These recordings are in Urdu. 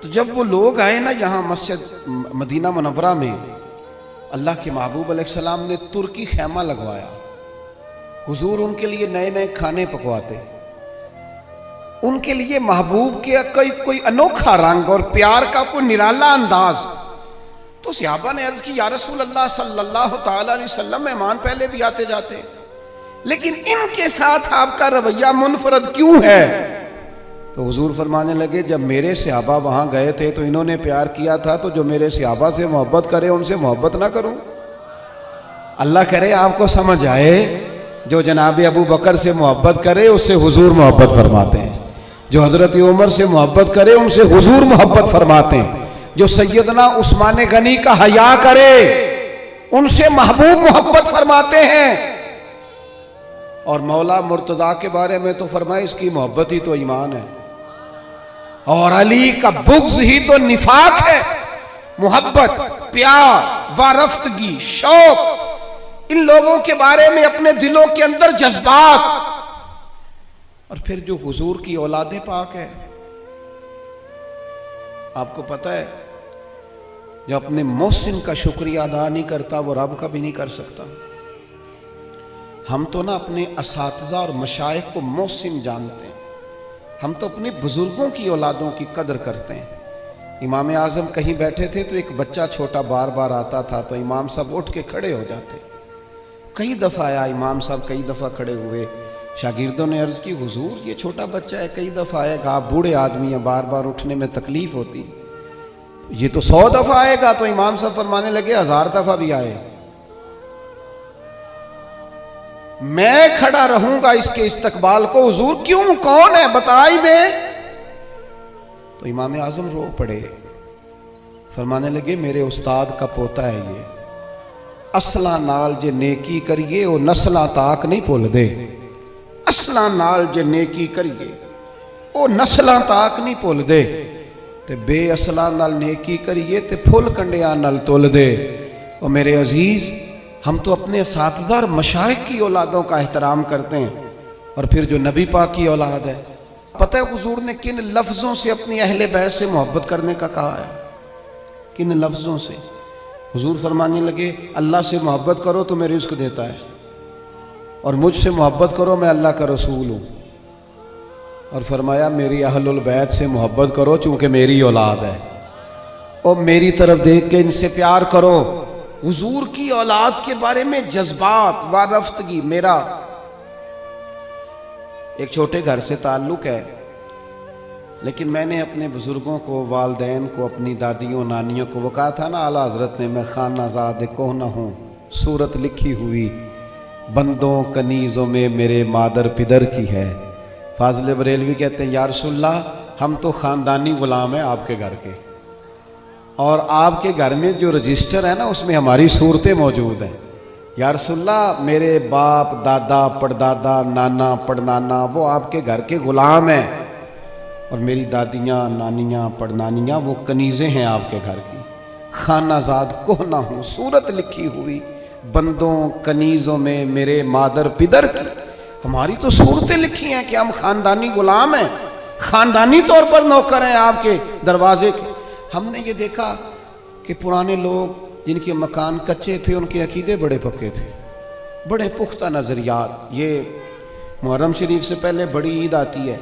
تو جب وہ لوگ آئے نا یہاں مسجد مدینہ منورہ میں، اللہ کے محبوب علیہ السلام نے ترکی خیمہ لگوایا. حضور ان کے لیے نئے نئے کھانے پکواتے، ان کے لیے محبوب کے کوئی انوکھا رنگ اور پیار کا کوئی نرالا انداز. تو صحابہ نے عرض کی یا رسول اللہ صلی اللہ تعالی علیہ وسلم، مہمان پہلے بھی آتے جاتے لیکن ان کے ساتھ آپ کا رویہ منفرد کیوں ہے؟ تو حضور فرمانے لگے جب میرے صحابہ وہاں گئے تھے تو انہوں نے پیار کیا تھا، تو جو میرے صحابہ سے محبت کرے ان سے محبت نہ کروں؟ اللہ کرے آپ کو سمجھ آئے. جو جناب ابو بکر سے محبت کرے اس سے حضور محبت فرماتے ہیں، جو حضرت عمر سے محبت کرے ان سے حضور محبت فرماتے ہیں، جو سیدنا عثمان غنی کا حیا کرے ان سے محبوب محبت فرماتے ہیں. اور مولا مرتضیٰ کے بارے میں تو فرمائے اس کی محبت ہی تو ایمان ہے، اور علی کا بغض ہی تو نفاق ہے. محبت، پیار، وارفتگی، شوق، ان لوگوں کے بارے میں اپنے دلوں کے اندر جذبات. اور پھر جو حضور کی اولاد پاک ہے، آپ کو پتہ ہے جو اپنے محسن کا شکریہ ادا نہیں کرتا وہ رب کا بھی نہیں کر سکتا. ہم تو نا اپنے اساتذہ اور مشائخ کو محسن جانتے ہیں، ہم تو اپنے بزرگوں کی اولادوں کی قدر کرتے ہیں. امام اعظم کہیں بیٹھے تھے تو ایک بچہ چھوٹا بار بار آتا تھا تو امام صاحب اٹھ کے کھڑے ہو جاتے. کئی دفعہ آیا امام صاحب، کئی دفعہ کھڑے ہوئے. شاگردوں نے عرض کی حضور یہ چھوٹا بچہ ہے، کئی دفعہ آئے گا، آپ بوڑھے آدمی ہیں، بار بار اٹھنے میں تکلیف ہوتی، یہ تو 100 دفعہ آئے گا. تو امام صاحب فرمانے لگے 1000 دفعہ بھی آئے میں کھڑا رہوں گا اس کے استقبال کو. حضور کیوں، کون ہے بتا ہی دے. تو امام اعظم رو پڑے، فرمانے لگے میرے استاد کا پوتا ہے یہ، اصلاں نال جے نیکی کریے وہ نسلاں تاک نہیں بھول دے. اصلاں نال جے نیکی کریے وہ نسلاں تاک نہیں بھول دے، تے بے اصلاں نال نیکی کریے تے پھل کنڈیاں نال تول دے. اور میرے عزیز، ہم تو اپنے اساتذہ اور مشائخ کی اولادوں کا احترام کرتے ہیں، اور پھر جو نبی پاک کی اولاد ہے، پتہ ہے حضور نے کن لفظوں سے اپنی اہل بیت سے محبت کرنے کا کہا ہے؟ کن لفظوں سے؟ حضور فرمانے لگے اللہ سے محبت کرو تو میں رزق دیتا ہے، اور مجھ سے محبت کرو میں اللہ کا رسول ہوں. اور فرمایا میری اہل البیت سے محبت کرو چونکہ میری اولاد ہے، اور میری طرف دیکھ کے ان سے پیار کرو. حضور کی اولاد کے بارے میں جذبات، وارفتگی. میرا ایک چھوٹے گھر سے تعلق ہے، لیکن میں نے اپنے بزرگوں کو، والدین کو، اپنی دادیوں نانیوں کو، وہ کہا تھا نا اعلیٰ حضرت نے، میں خانہ زاد کوہ ہوں، صورت لکھی ہوئی بندوں کنیزوں میں میرے مادر پدر کی ہے. فاضل بریلوی کہتے ہیں یا رسول اللہ ہم تو خاندانی غلام ہیں آپ کے گھر کے، اور آپ کے گھر میں جو رجسٹر ہے نا اس میں ہماری صورتیں موجود ہیں. یا رسول اللہ میرے باپ، دادا، پڑدادا، نانا، پڑنانا وہ آپ کے گھر کے غلام ہیں، اور میری دادیاں، نانیاں، پڑنانیاں وہ کنیزیں ہیں آپ کے گھر کی. خانہ زاد کوہ ہوں، صورت لکھی ہوئی بندوں کنیزوں میں میرے مادر پدر کی. ہماری تو صورتیں لکھی ہیں کہ ہم خاندانی غلام ہیں، خاندانی طور پر نوکر ہیں آپ کے دروازے کے. ہم نے یہ دیکھا کہ پرانے لوگ جن کے مکان کچے تھے ان کے عقیدے بڑے پکے تھے، بڑے پختہ نظریات. یہ محرم شریف سے پہلے بڑی عید آتی ہے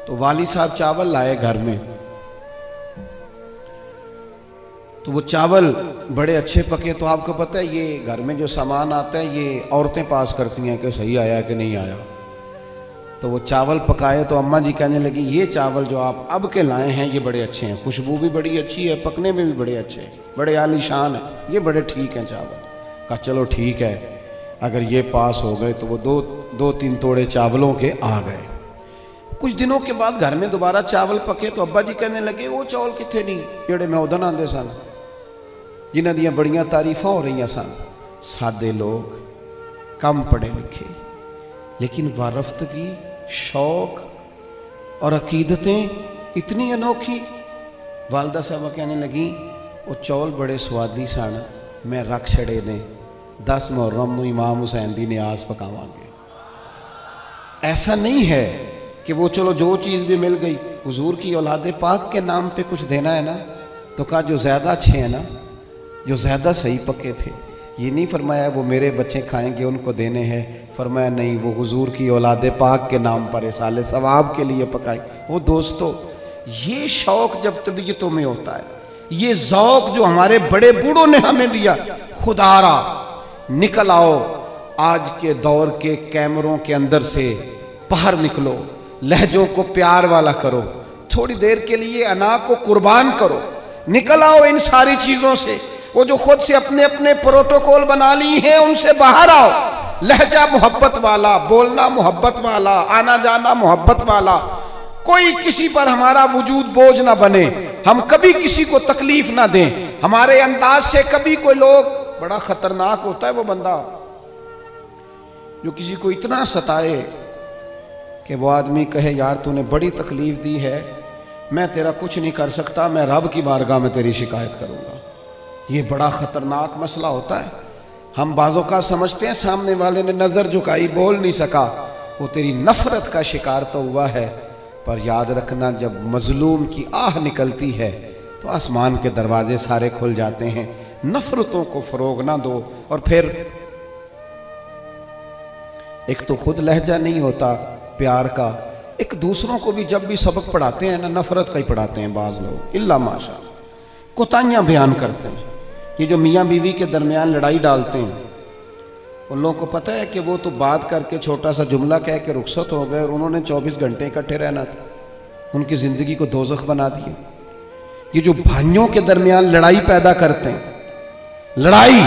تو والد صاحب چاول لائے گھر میں، تو وہ چاول بڑے اچھے پکے. تو آپ کو پتہ ہے یہ گھر میں جو سامان آتا ہے یہ عورتیں پاس کرتی ہیں کہ صحیح آیا کہ نہیں آیا. تو وہ چاول پکائے تو اماں جی کہنے لگی یہ چاول جو آپ اب کے لائے ہیں یہ بڑے اچھے ہیں، خوشبو بھی بڑی اچھی ہے، پکنے میں بھی بڑے اچھے ہیں، بڑے عالی شان ہیں، یہ بڑے ٹھیک ہیں چاول. کہا چلو ٹھیک ہے، اگر یہ پاس ہو گئے. تو وہ دو تین توڑے چاولوں کے آ گئے. کچھ دنوں کے بعد گھر میں دوبارہ چاول پکے تو ابا جی کہنے لگے وہ چاول کتنے نہیں جڑے میں ادن آندے سن، جنہ دیاں بڑیاں تعریفاں ہو رہی سن. سادے لوگ، کم پڑھے لکھے، لیکن وارفتگی، شوق اور عقیدتیں اتنی انوکھی. والدہ صاحبہ کہنے لگیں وہ چول بڑے سوادی سن، میں رکھ چھڑے نے 10 محرم نو امام حسین دی نیاز پکاواں گے. ایسا نہیں ہے کہ وہ چلو جو چیز بھی مل گئی، حضور کی اولاد پاک کے نام پہ کچھ دینا ہے نا، تو کہا جو زیادہ اچھے ہیں نا، جو زیادہ صحیح پکے تھے، یہ نہیں فرمایا وہ میرے بچے کھائیں گے ان کو دینے ہیں، فرمایا نہیں، وہ حضور کی اولاد پاک کے نام پر اصالِ ثواب کے لیے پکائی۔ وہ دوستو، یہ شوق جب طبیعتوں میں ہوتا ہے، یہ ذوق جو ہمارے بڑے بوڑھوں نے ہمیں دیا، خدا را نکل آؤ، آج کے دور کے کیمروں کے اندر سے باہر نکلو، لہجوں کو پیار والا کرو، تھوڑی دیر کے لیے انا کو قربان کرو، نکل آؤ ان ساری چیزوں سے، وہ جو خود سے اپنے اپنے پروٹوکول بنا لی ہیں ان سے باہر آؤ، لہجہ محبت والا، بولنا محبت والا، آنا جانا محبت والا، کوئی کسی پر ہمارا وجود بوجھ نہ بنے، ہم کبھی کسی کو تکلیف نہ دیں، ہمارے انداز سے کبھی کوئی لوگ، بڑا خطرناک ہوتا ہے وہ بندہ جو کسی کو اتنا ستائے کہ وہ آدمی کہے یار تو نے بڑی تکلیف دی ہے، میں تیرا کچھ نہیں کر سکتا، میں رب کی بارگاہ میں تیری شکایت کروں گا۔ یہ بڑا خطرناک مسئلہ ہوتا ہے۔ ہم بعضوں کا سمجھتے ہیں سامنے والے نے نظر جھکائی، بول نہیں سکا، وہ تیری نفرت کا شکار تو ہوا ہے، پر یاد رکھنا جب مظلوم کی آہ نکلتی ہے تو آسمان کے دروازے سارے کھل جاتے ہیں۔ نفرتوں کو فروغ نہ دو، اور پھر ایک تو خود لہجہ نہیں ہوتا پیار کا، ایک دوسروں کو بھی جب بھی سبق پڑھاتے ہیں نا، نفرت کا ہی پڑھاتے ہیں بعض لوگ، الا ماشاء، کوتاہیاں بیان کرتے ہیں۔ یہ جو میاں بیوی کے درمیان لڑائی ڈالتے ہیں، ان لوگوں کو پتہ ہے کہ وہ تو بات کر کے چھوٹا سا جملہ کہہ کے رخصت ہو گئے، اور انہوں نے 24 گھنٹے اکٹھے رہنا تھا، ان کی زندگی کو دوزخ بنا دیا۔ یہ جو بھائیوں کے درمیان لڑائی پیدا کرتے ہیں، لڑائی،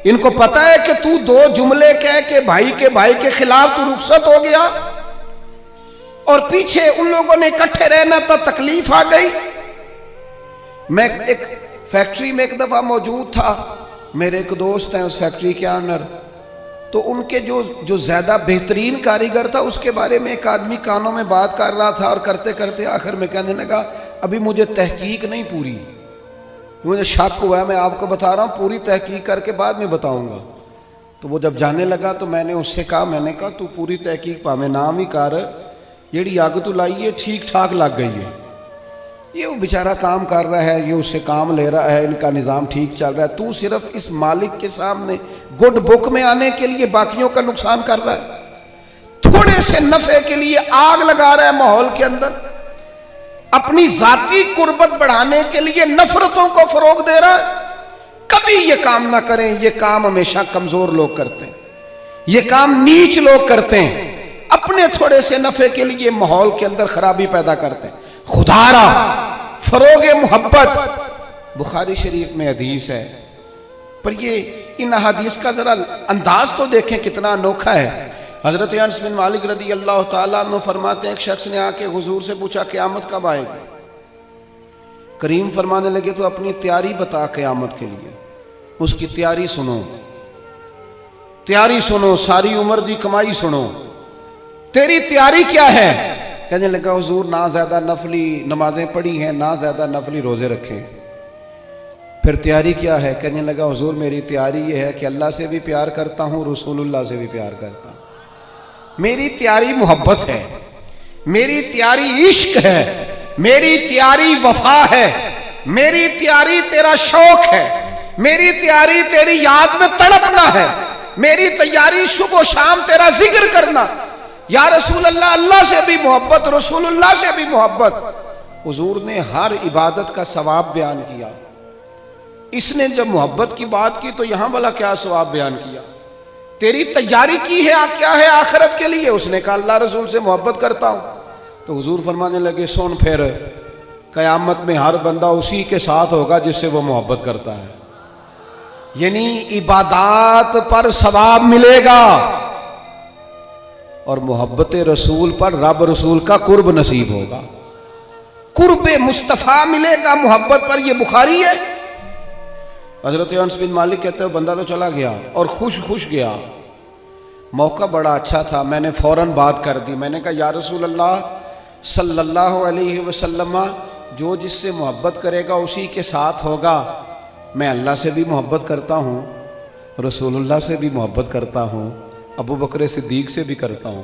ان کو پتہ ہے کہ تو دو جملے کہہ کے بھائی کے خلاف تو رخصت ہو گیا، اور پیچھے ان لوگوں نے اکٹھے رہنا تھا، تکلیف آ گئی۔ میں ایک فیکٹری میں ایک دفعہ موجود تھا، میرے ایک دوست ہیں اس فیکٹری کے آنر، تو ان کے جو زیادہ بہترین کاریگر تھا، اس کے بارے میں ایک آدمی کانوں میں بات کر رہا تھا، اور کرتے کرتے آخر میں کہنے لگا ابھی مجھے تحقیق نہیں پوری، مجھے شک ہوا ہے، میں آپ کو بتا رہا ہوں، پوری تحقیق کر کے بعد میں بتاؤں گا۔ تو وہ جب جانے لگا تو میں نے اس سے کہا، میں نے کہا تو پوری تحقیق پا میں نام ہی کر، جیڑی آگ تو لائی ہے ٹھیک ٹھاک لگ گئی ہے، یہ وہ بیچارہ کام کر رہا ہے، یہ اس سے کام لے رہا ہے، ان کا نظام ٹھیک چل رہا ہے، تو صرف اس مالک کے سامنے گڈ بک میں آنے کے لیے باقیوں کا نقصان کر رہا ہے، تھوڑے سے نفع کے لیے آگ لگا رہا ہے ماحول کے اندر، اپنی ذاتی قربت بڑھانے کے لیے نفرتوں کو فروغ دے رہا ہے۔ کبھی یہ کام نہ کریں، یہ کام ہمیشہ کمزور لوگ کرتے ہیں، یہ کام نیچ لوگ کرتے ہیں، اپنے تھوڑے سے نفع کے لیے ماحول کے اندر خرابی پیدا کرتے ہیں۔ خدا را فروغ محبت، بخاری شریف میں حدیث ہے، پر یہ ان حدیث کا ذرا انداز تو دیکھیں کتنا انوکھا ہے۔ حضرت انس بن مالک رضی اللہ تعالیٰ عنہ فرماتے ہیں ایک شخص نے آ کے حضور سے پوچھا قیامت کب آئے گی؟ کریم فرمانے لگے تو اپنی تیاری بتا قیامت کے لیے، اس کی تیاری سنو، تیاری سنو، ساری عمر دی کمائی سنو، تیری تیاری کیا ہے؟ کہنے لگا حضور نہ زیادہ نفلی نمازیں پڑھی ہیں، نہ زیادہ نفلی روزے رکھے۔ پھر تیاری کیا ہے؟ کہنے لگا حضور میری تیاری یہ ہے کہ اللہ سے بھی پیار کرتا ہوں، رسول اللہ سے بھی پیار کرتا ہوں، میری تیاری محبت ہے، میری تیاری عشق ہے، میری تیاری وفا ہے، میری تیاری تیرا شوق ہے، میری تیاری تیری یاد میں تڑپنا ہے، میری تیاری صبح و شام تیرا ذکر کرنا، یا رسول اللہ، اللہ سے بھی محبت، رسول اللہ سے بھی محبت۔ حضور نے ہر عبادت کا ثواب بیان کیا، اس نے جب محبت کی بات کی تو یہاں والا کیا ثواب بیان کیا؟ تیری تیاری کی ہے کیا ہے آخرت کے لیے؟ اس نے کہا اللہ رسول سے محبت کرتا ہوں۔ تو حضور فرمانے لگے سن پھر، قیامت میں ہر بندہ اسی کے ساتھ ہوگا جس سے وہ محبت کرتا ہے، یعنی عبادات پر ثواب ملے گا، اور محبت رسول پر رب رسول کا قرب نصیب ہوگا، قرب مصطفیٰ ملے گا محبت پر۔ یہ بخاری ہے۔ حضرت انس بن مالک کہتے ہیں بندہ تو چلا گیا اور خوش گیا، موقع بڑا اچھا تھا، میں نے فوراً بات کر دی، میں نے کہا یا رسول اللہ صلی اللہ علیہ وسلم، جو جس سے محبت کرے گا اسی کے ساتھ ہوگا، میں اللہ سے بھی محبت کرتا ہوں، رسول اللہ سے بھی محبت کرتا ہوں، ابو بکر صدیق سے بھی کرتا ہوں،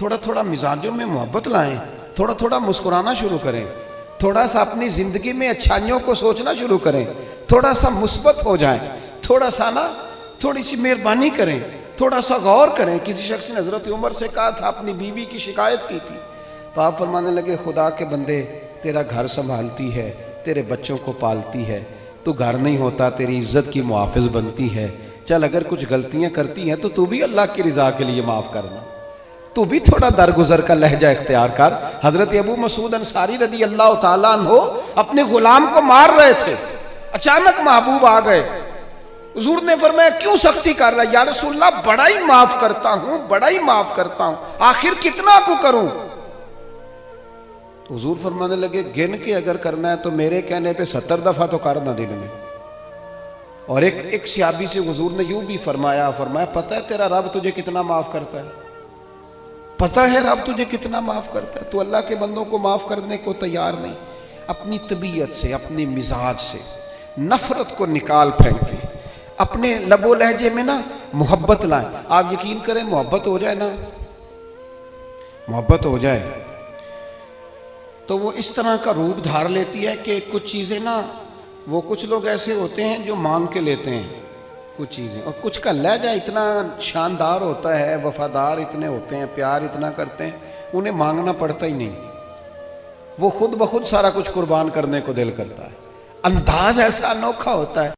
تھوڑا تھوڑا مزاجوں میں محبت لائیں، تھوڑا تھوڑا مسکرانا شروع کریں، تھوڑا سا اپنی زندگی میں اچھائیوں کو سوچنا شروع کریں، تھوڑا سا مثبت ہو جائیں، تھوڑا سا نا تھوڑی سی مہربانی کریں، تھوڑا سا غور کریں۔ کسی شخص نے حضرت عمر سے کہا تھا، اپنی بیوی کی شکایت کی تھی، تو آپ فرمانے لگے خدا کے بندے، تیرا گھر سنبھالتی ہے، تیرے بچوں کو پالتی ہے، تو گھر نہیں ہوتا تیری عزت کی محافظ بنتی ہے، چل اگر کچھ غلطیاں کرتی ہیں تو بھی اللہ کی رضا کے لیے معاف کرنا، تو بھی تھوڑا درگزر کا لہجہ اختیار کر۔ حضرت ابو مسعود انصاری رضی اللہ تعالیٰ عنہ اپنے غلام کو مار رہے تھے، اچانک محبوب آ گئے، حضور نے فرمایا کیوں سختی کر رہا ہے؟ یا رسول اللہ بڑا ہی معاف کرتا ہوں، بڑا ہی معاف کرتا ہوں، آخر کتنا کو کروں؟ حضور فرمانے لگے گن کے اگر کرنا ہے تو میرے کہنے پہ 70 دفعہ تو کرنا دن میں۔ اور ایک صحابی سے حضور نے یوں بھی فرمایا پتہ ہے تیرا رب تجھے کتنا معاف کرتا ہے؟ پتہ ہے رب تجھے کتنا معاف کرتا ہے؟ تو اللہ کے بندوں کو معاف کرنے کو تیار نہیں، اپنی طبیعت سے، اپنی مزاج سے نفرت کو نکال پھینکیں، اپنے لب و لہجے میں نا محبت لائیں۔ آپ یقین کریں محبت ہو جائے نا، محبت ہو جائے تو وہ اس طرح کا روپ دھار لیتی ہے کہ کچھ چیزیں نا، وہ کچھ لوگ ایسے ہوتے ہیں جو مانگ کے لیتے ہیں کچھ چیزیں، اور کچھ کا لہجہ اتنا شاندار ہوتا ہے، وفادار اتنے ہوتے ہیں، پیار اتنا کرتے ہیں، انہیں مانگنا پڑتا ہی نہیں، وہ خود بخود سارا کچھ قربان کرنے کو دل کرتا ہے، انداز ایسا انوکھا ہوتا ہے۔